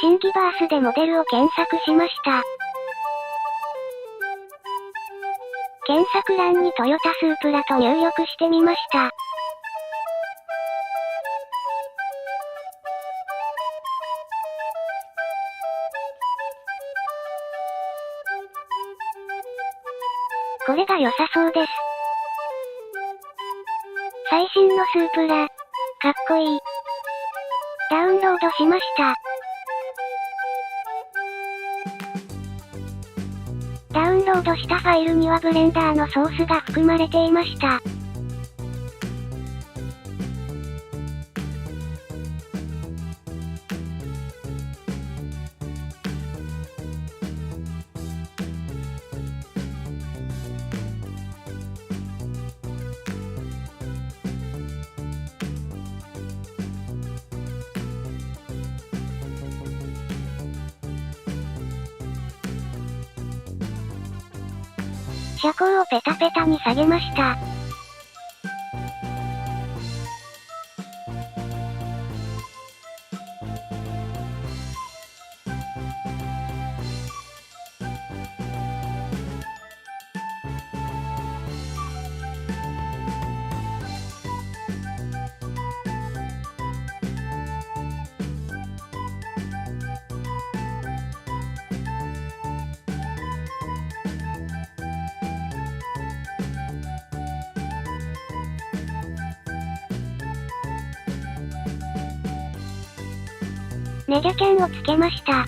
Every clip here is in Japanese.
新規バースでモデルを検索しました。検索欄にトヨタスープラと入力してみました。これが良さそうです。最新のスープラ。かっこいい。ダウンロードしました。ダウンロードしたファイルにはブレンダーのソースが含まれていました。車高をペタペタに下げました。ネジャキャンをつけました。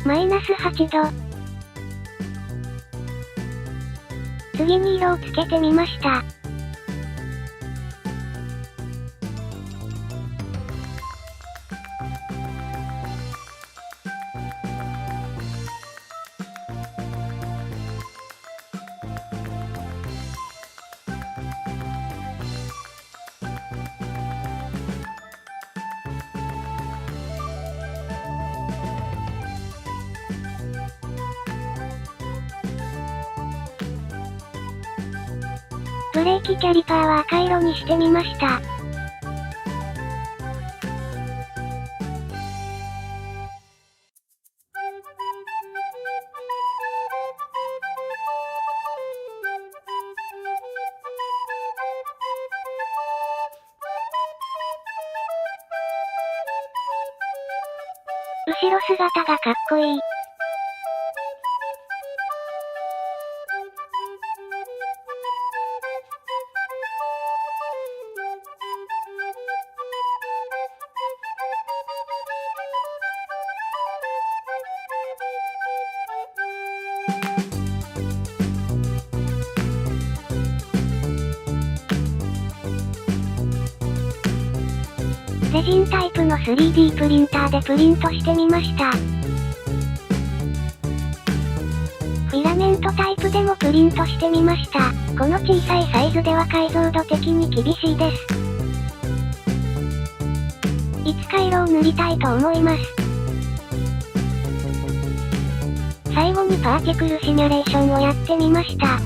マイナス8度。次に色をつけてみました。ブレーキキャリパーは赤色にしてみました。後ろ姿がかっこいい。レジンタイプの 3D プリンターでプリントしてみました。フィラメントタイプでもプリントしてみました。この小さいサイズでは解像度的に厳しいです。いつか色を塗りたいと思います。最後にパーティクルシミュレーションをやってみました。